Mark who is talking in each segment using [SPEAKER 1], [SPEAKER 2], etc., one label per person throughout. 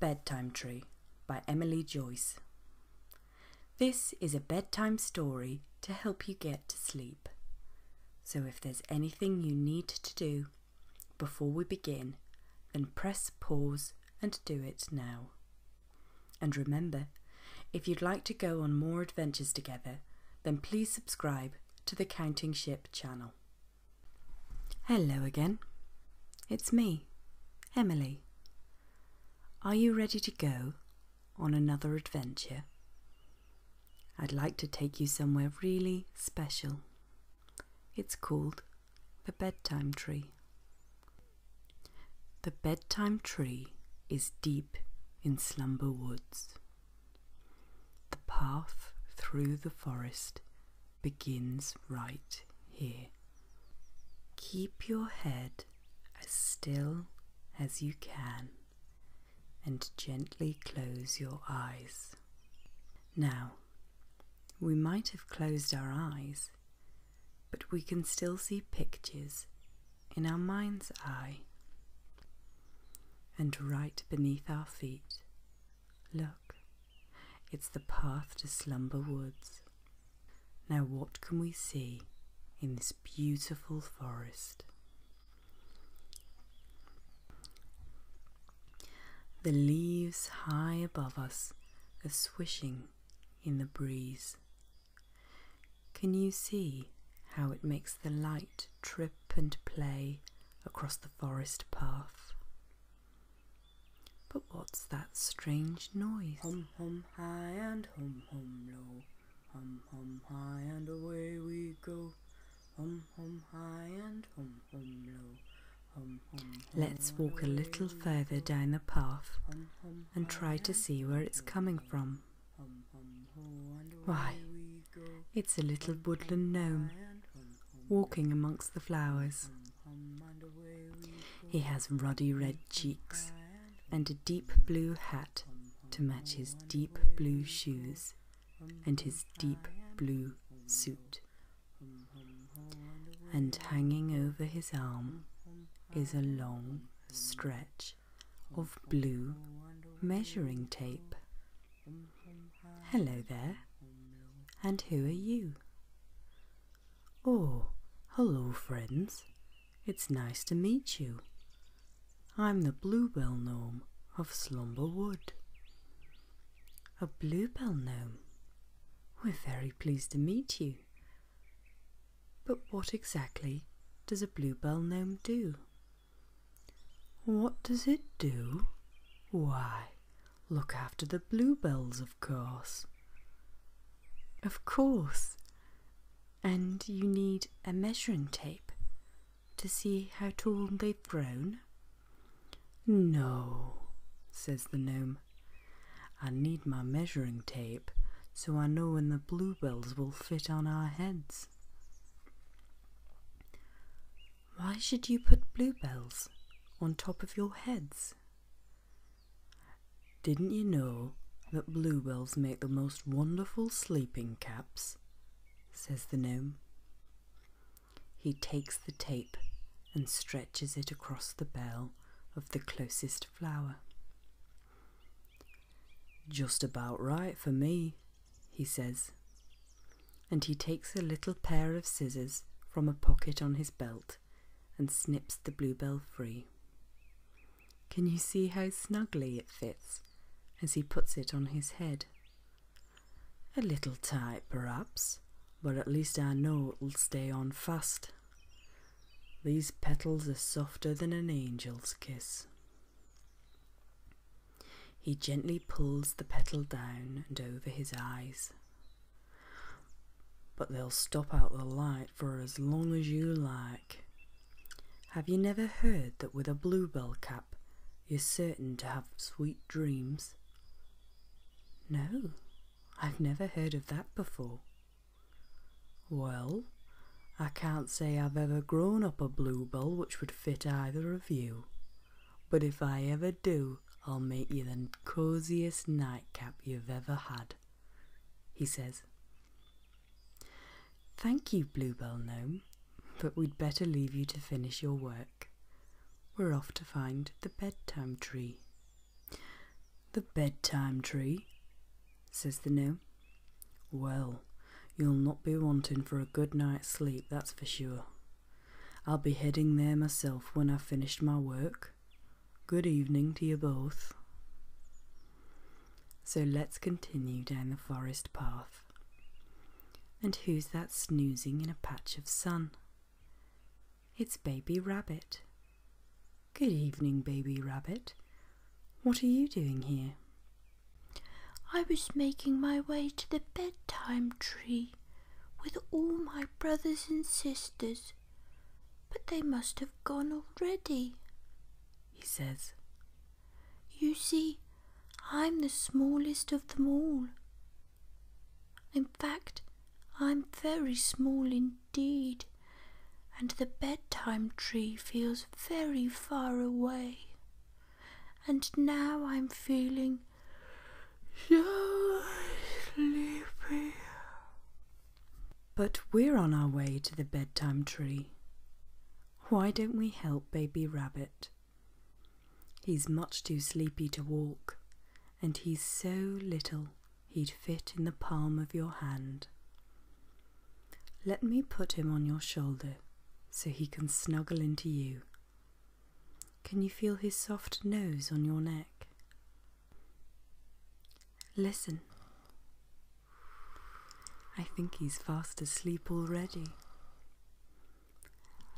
[SPEAKER 1] Bedtime Tree by Emily Joyce. This is a bedtime story to help you get to sleep. So if there's anything you need to do before we begin, then press pause and do it now. And remember, if you'd like to go on more adventures together, then please subscribe to the Counting Ship channel. Hello again. It's me, Emily. Are you ready to go on another adventure? I'd like to take you somewhere really special. It's called the Bedtime Tree. The Bedtime Tree is deep in Slumber Woods. The path through the forest begins right here. Keep your head as still as you can and gently close your eyes. Now, we might have closed our eyes, but we can still see pictures in our mind's eye. And right beneath our feet, look, it's the path to Slumber Woods. Now what can we see in this beautiful forest? The leaves high above us are swishing in the breeze. Can you see how it makes the light trip and play across the forest path? But what's that strange noise? Hum hum high and hum hum low, hum hum high and away we go, hum hum high and hum hum low. Let's walk a little further down the path and try to see where it's coming from. Why, it's a little woodland gnome walking amongst the flowers. He has ruddy red cheeks and a deep blue hat to match his deep blue shoes and his deep blue suit. And hanging over his arm is a long stretch of blue measuring tape. Hello there, and who are you? Oh, hello friends, it's nice to meet you. I'm the Bluebell Gnome of Slumber Wood. A Bluebell Gnome? We're very pleased to meet you. But what exactly does a Bluebell Gnome do? What does it do? Why, look after the bluebells, of course. Of course. And you need a measuring tape to see how tall they've grown? No, says the gnome. I need my measuring tape so I know when the bluebells will fit on our heads. Why should you put bluebells on top of your heads? Didn't you know that bluebells make the most wonderful sleeping caps? Says the gnome. He takes the tape and stretches it across the bell of the closest flower. Just about right for me, he says, and he takes a little pair of scissors from a pocket on his belt and snips the bluebell free. Can you see how snugly it fits as he puts it on his head? A little tight perhaps, but at least I know it'll stay on fast. These petals are softer than an angel's kiss. He gently pulls the petal down and over his eyes. But they'll stop out the light for as long as you like. Have you never heard that with a bluebell cap you're certain to have sweet dreams? No, I've never heard of that before. Well, I can't say I've ever grown up a bluebell which would fit either of you, but if I ever do, I'll make you the cosiest nightcap you've ever had, he says. Thank you, Bluebell Gnome, but we'd better leave you to finish your work. We're off to find the Bedtime Tree. "The bedtime tree," says the gnome. "Well, you'll not be wanting for a good night's sleep, that's for sure. I'll be heading there myself when I've finished my work. Good evening to you both." So let's continue down the forest path. And who's that snoozing in a patch of sun? It's Baby Rabbit. Good evening, Baby Rabbit. What are you doing here?
[SPEAKER 2] "I was making my way to the bedtime tree with all my brothers and sisters, but they must have gone already,"
[SPEAKER 1] he says.
[SPEAKER 2] "You see, I'm the smallest of them all. In fact, I'm very small indeed, and the bedtime tree feels very far away. And now I'm feeling so sleepy."
[SPEAKER 1] But we're on our way to the bedtime tree. Why don't we help Baby Rabbit? He's much too sleepy to walk, and he's so little he'd fit in the palm of your hand. Let me put him on your shoulder so he can snuggle into you. Can you feel his soft nose on your neck? Listen. I think he's fast asleep already.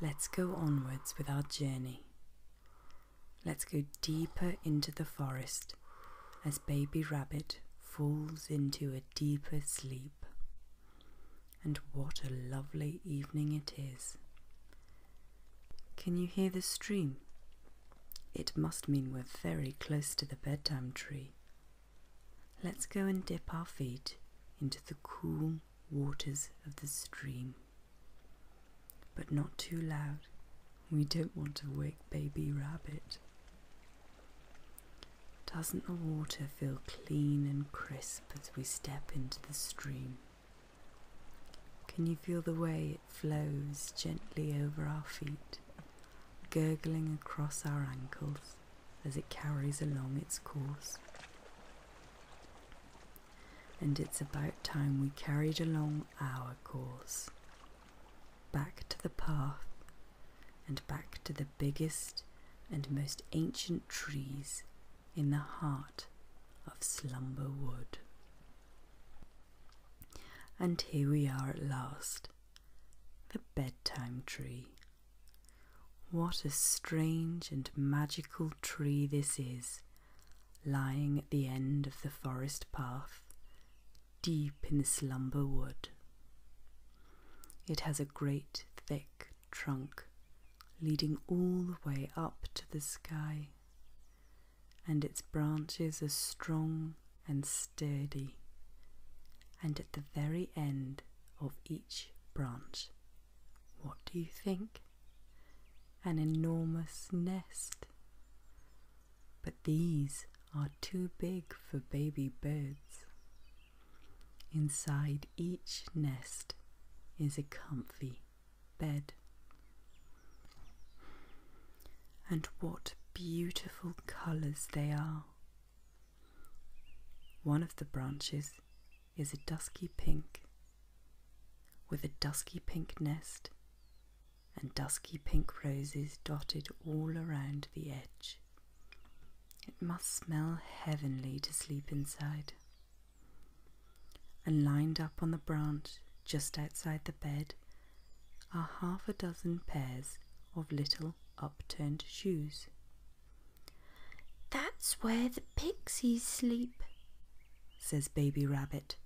[SPEAKER 1] Let's go onwards with our journey. Let's go deeper into the forest as Baby Rabbit falls into a deeper sleep. And what a lovely evening it is. Can you hear the stream? It must mean we're very close to the bedtime tree. Let's go and dip our feet into the cool waters of the stream. But not too loud. We don't want to wake Baby Rabbit. Doesn't the water feel clean and crisp as we step into the stream? Can you feel the way it flows gently over our feet, gurgling across our ankles as it carries along its course? And it's about time we carried along our course, back to the path and back to the biggest and most ancient trees in the heart of Slumber Wood. And here we are at last, the bedtime tree. What a strange and magical tree this is, lying at the end of the forest path, deep in the Slumber Wood. It has a great thick trunk leading all the way up to the sky, and its branches are strong and sturdy, and at the very end of each branch, what do you think? An enormous nest. But these are too big for baby birds. Inside each nest is a comfy bed. And what beautiful colours they are. One of the branches is a dusky pink, with a dusky pink nest and dusky pink roses dotted all around the edge. It must smell heavenly to sleep inside. And lined up on the branch just outside the bed are half a dozen pairs of little upturned shoes.
[SPEAKER 2] "That's where the pixies sleep,"
[SPEAKER 1] says Baby Rabbit,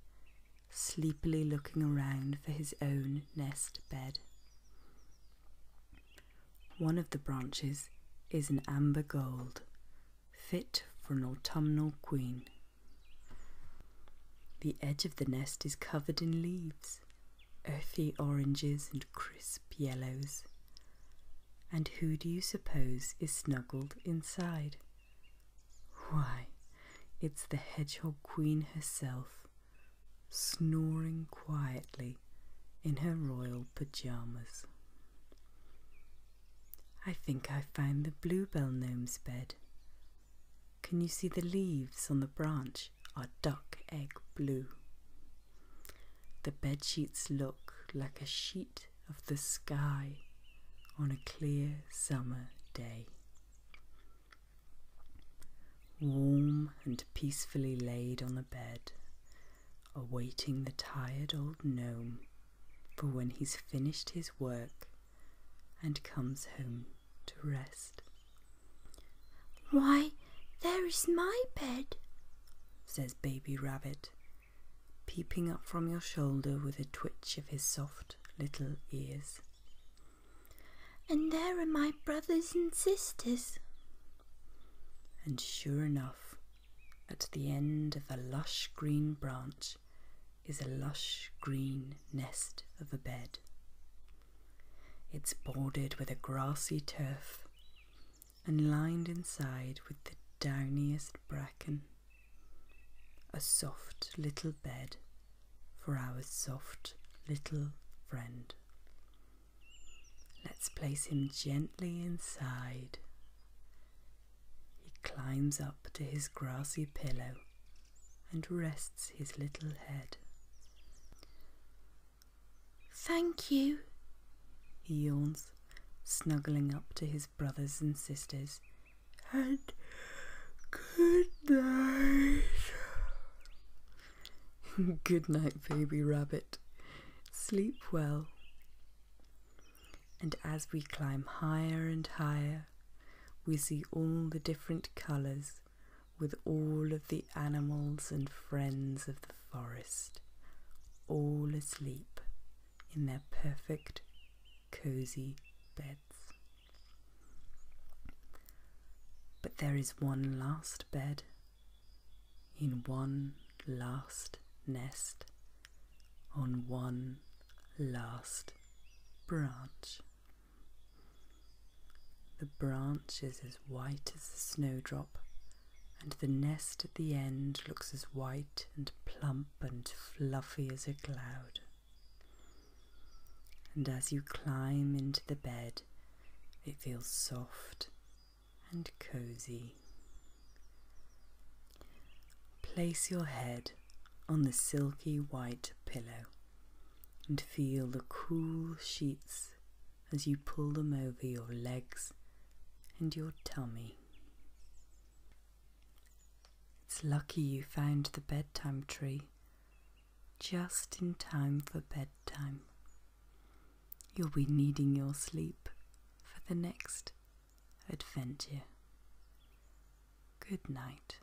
[SPEAKER 1] sleepily looking around for his own nest bed. One of the branches is an amber gold, fit for an autumnal queen. The edge of the nest is covered in leaves, earthy oranges and crisp yellows. And who do you suppose is snuggled inside? Why, it's the hedgehog queen herself, snoring quietly in her royal pyjamas. I think I found the bluebell gnome's bed. Can you see the leaves on the branch are duck egg blue? The bedsheets look like a sheet of the sky on a clear summer day. Warm and peacefully laid on the bed, awaiting the tired old gnome for when he's finished his work and comes home to rest.
[SPEAKER 2] "Why, there is my bed,"
[SPEAKER 1] says Baby Rabbit, peeping up from your shoulder with a twitch of his soft little ears.
[SPEAKER 2] "And there are my brothers and sisters."
[SPEAKER 1] And sure enough, at the end of a lush green branch is a lush green nest of a bed. It's bordered with a grassy turf and lined inside with the downiest bracken. A soft little bed for our soft little friend. Let's place him gently inside. He climbs up to his grassy pillow and rests his little head.
[SPEAKER 2] "Thank you,"
[SPEAKER 1] he yawns, snuggling up to his brothers and sisters. "And good night." Good night, Baby Rabbit. Sleep well. And as we climb higher and higher, we see all the different colours with all of the animals and friends of the forest, all asleep in their perfect, cosy beds. But there is one last bed, in one last nest, on one last branch. The branch is as white as a snowdrop, and the nest at the end looks as white and plump and fluffy as a cloud. And as you climb into the bed, it feels soft and cozy. Place your head on the silky white pillow and feel the cool sheets as you pull them over your legs and your tummy. It's lucky you found the bedtime tree just in time for bedtime. You'll be needing your sleep for the next adventure. Good night.